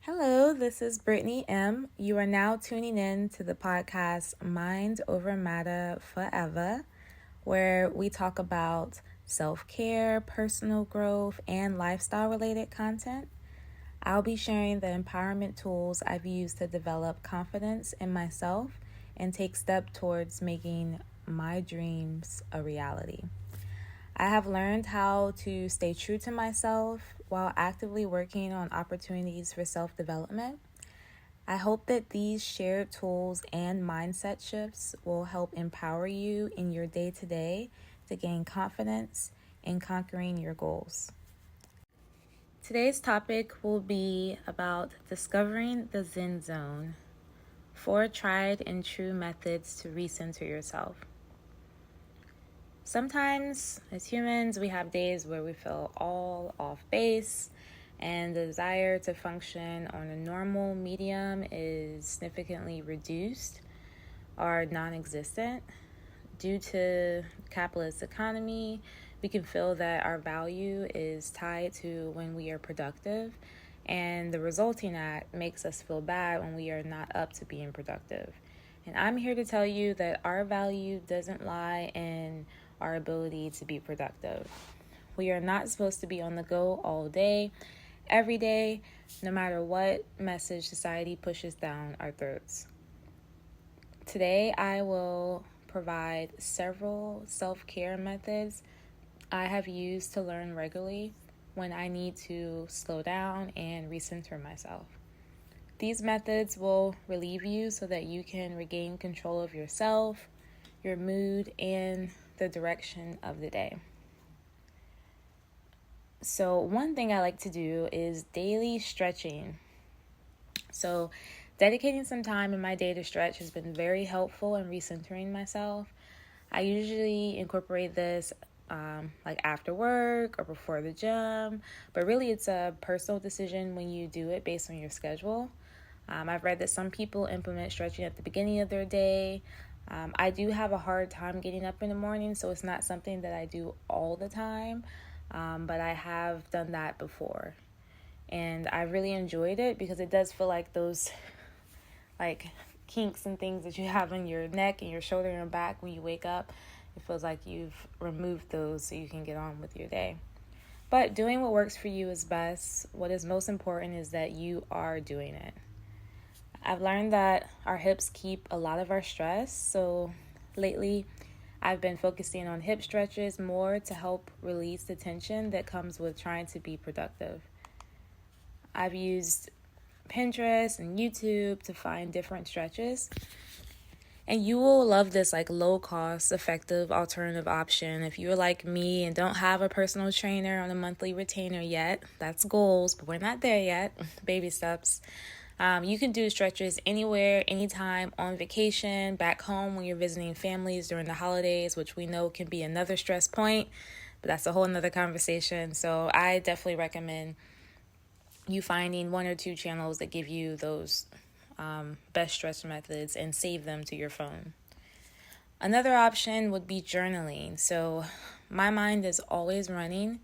Hello, this is Brittany M. You are now tuning in to the podcast Mind Over Matter Forever, where we talk about self-care, personal growth, and lifestyle-related content. I'll be sharing the empowerment tools I've used to develop confidence in myself and take steps towards making my dreams a reality. I have learned how to stay true to myself while actively working on opportunities for self-development. I hope that these shared tools and mindset shifts will help empower you in your day-to-day to gain confidence in conquering your goals. Today's topic will be about discovering the Zen Zone, 4 tried and true methods to recenter yourself. Sometimes, as humans, we have days where we feel all off base, and the desire to function on a normal medium is significantly reduced or non-existent. Due to capitalist economy, we can feel that our value is tied to when we are productive, and the resulting act makes us feel bad when we are not up to being productive. And I'm here to tell you that our value doesn't lie in our ability to be productive. We are not supposed to be on the go all day, every day, no matter what message society pushes down our throats. Today, I will provide several self-care methods I have used to learn regularly when I need to slow down and recenter myself. These methods will relieve you so that you can regain control of yourself, your mood, and the direction of the day. So one thing I like to do is daily stretching. So dedicating some time in my day to stretch has been very helpful in recentering myself. I usually incorporate this like after work or before the gym, but really it's a personal decision when you do it based on your schedule. I've read that some people implement stretching at the beginning of their day. I do have a hard time getting up in the morning, so it's not something that I do all the time, but I have done that before. And I really enjoyed it because it does feel like those like kinks and things that you have in your neck and your shoulder and your back when you wake up. It feels like you've removed those so you can get on with your day. But doing what works for you is best. What is most important is that you are doing it. I've learned that our hips keep a lot of our stress, so lately I've been focusing on hip stretches more to help release the tension that comes with trying to be productive. I've used Pinterest and YouTube to find different stretches, and you will love this like low cost, effective alternative option. If you're like me and don't have a personal trainer on a monthly retainer yet, that's goals, but we're not there yet. Baby steps. You can do stretches anywhere, anytime, on vacation, back home when you're visiting families during the holidays, which we know can be another stress point, but that's a whole nother conversation. So I definitely recommend you finding 1 or 2 channels that give you those best stretch methods and save them to your phone. Another option would be journaling. So my mind is always running.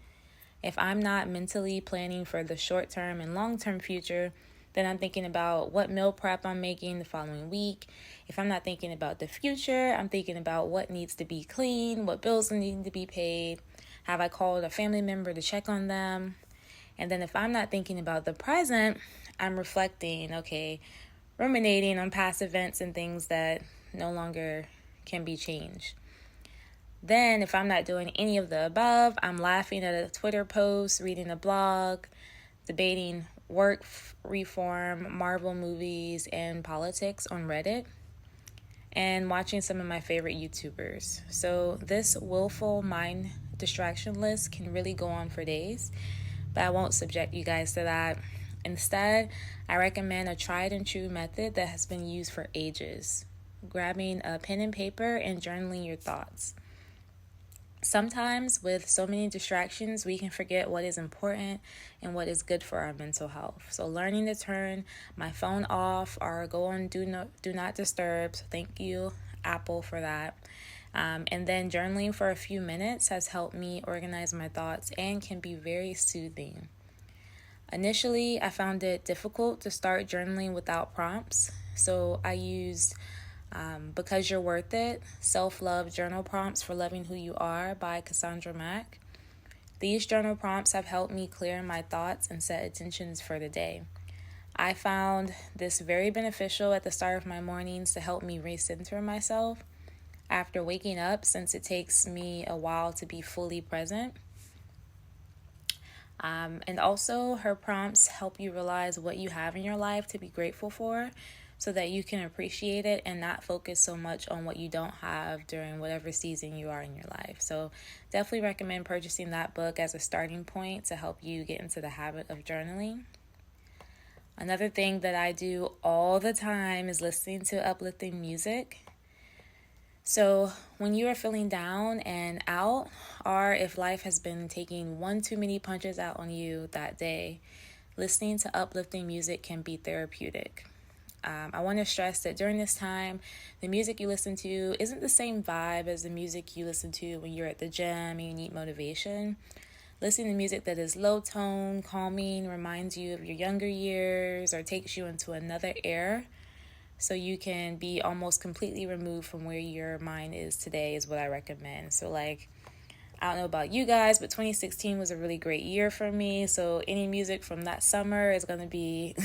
If I'm not mentally planning for the short-term and long-term future, then I'm thinking about what meal prep I'm making the following week. If I'm not thinking about the future, I'm thinking about what needs to be clean, what bills need to be paid. Have I called a family member to check on them? And then if I'm not thinking about the present, I'm reflecting, ruminating on past events and things that no longer can be changed. Then if I'm not doing any of the above, I'm laughing at a Twitter post, reading a blog, debating work reform, Marvel movies, and politics on Reddit, and watching some of my favorite YouTubers. So this willful mind distraction list can really go on for days, but I won't subject you guys to that. Instead, I recommend a tried and true method that has been used for ages: grabbing a pen and paper and journaling your thoughts. Sometimes with so many distractions, we can forget what is important and what is good for our mental health. So learning to turn my phone off or go on do not disturb. So thank you, Apple, for that. And then journaling for a few minutes has helped me organize my thoughts and can be very soothing. Initially, I found it difficult to start journaling without prompts, so I used Because You're Worth It, Self-Love Journal Prompts for Loving Who You Are by Cassandra Mack. These journal prompts have helped me clear my thoughts and set intentions for the day. I found this very beneficial at the start of my mornings to help me recenter myself after waking up, since it takes me a while to be fully present. And also, her prompts help you realize what you have in your life to be grateful for so that you can appreciate it and not focus so much on what you don't have during whatever season you are in your life. So definitely recommend purchasing that book as a starting point to help you get into the habit of journaling. Another thing that I do all the time is listening to uplifting music. So when you are feeling down and out, or if life has been taking one too many punches out on you that day, listening to uplifting music can be therapeutic. I want to stress that during this time, the music you listen to isn't the same vibe as the music you listen to when you're at the gym and you need motivation. Listening to music that is low tone, calming, reminds you of your younger years, or takes you into another era, so you can be almost completely removed from where your mind is today, is what I recommend. So I don't know about you guys, but 2016 was a really great year for me. So any music from that summer is going to be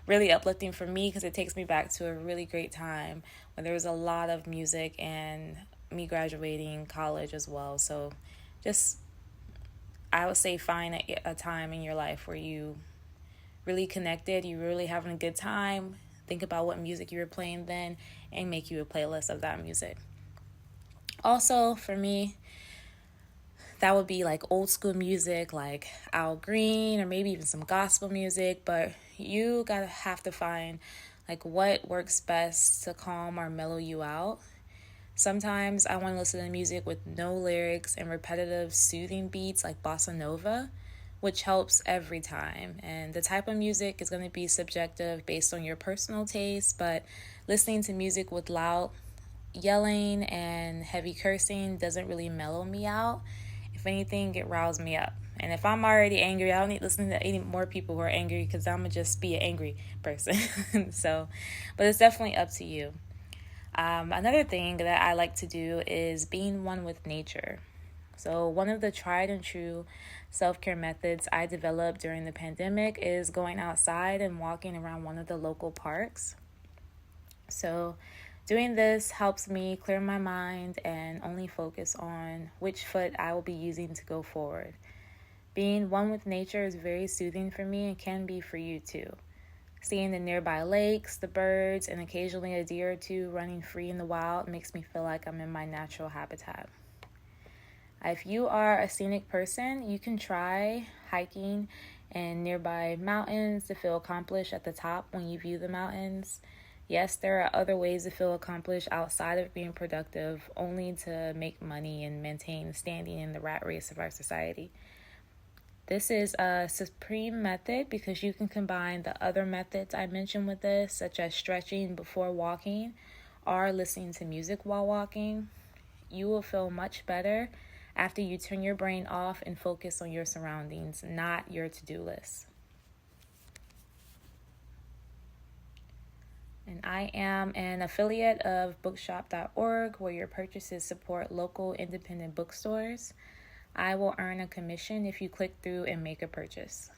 really uplifting for me, because it takes me back to a really great time when there was a lot of music and me graduating college as well. So just, I would say, find a time in your life where you really connected, you really having a good time. Think about what music you were playing then and make you a playlist of that music. Also, for me, that would be old school music like Al Green, or maybe even some gospel music, but you have to find what works best to calm or mellow you out. Sometimes I want to listen to music with no lyrics and repetitive soothing beats like bossa nova, which helps every time. And the type of music is going to be subjective based on your personal taste, but listening to music with loud yelling and heavy cursing doesn't really mellow me out. If anything, it riles me up. And if I'm already angry, I don't need to listen to any more people who are angry, because I'm going to just be an angry person. But it's definitely up to you. Another thing that I like to do is being one with nature. So one of the tried and true self-care methods I developed during the pandemic is going outside and walking around one of the local parks. So doing this helps me clear my mind and only focus on which foot I will be using to go forward. Being one with nature is very soothing for me and can be for you too. Seeing the nearby lakes, the birds, and occasionally a deer or two running free in the wild makes me feel like I'm in my natural habitat. If you are a scenic person, you can try hiking in nearby mountains to feel accomplished at the top when you view the mountains. Yes, there are other ways to feel accomplished outside of being productive, only to make money and maintain standing in the rat race of our society. This is a supreme method because you can combine the other methods I mentioned with this, such as stretching before walking or listening to music while walking. You will feel much better after you turn your brain off and focus on your surroundings, not your to-do list. And I am an affiliate of bookshop.org, where your purchases support local independent bookstores. I will earn a commission if you click through and make a purchase.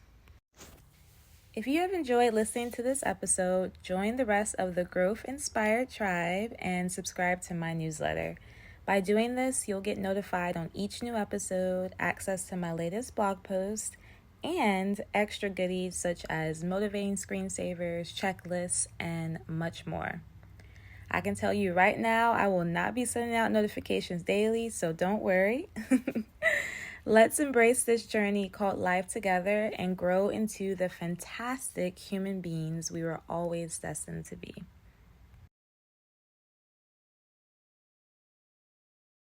If you have enjoyed listening to this episode, join the rest of the Growth Inspired Tribe and subscribe to my newsletter. By doing this, you'll get notified on each new episode, access to my latest blog post, and extra goodies such as motivating screensavers, checklists, and much more. I can tell you right now, I will not be sending out notifications daily, so don't worry. Let's embrace this journey called life together and grow into the fantastic human beings we were always destined to be.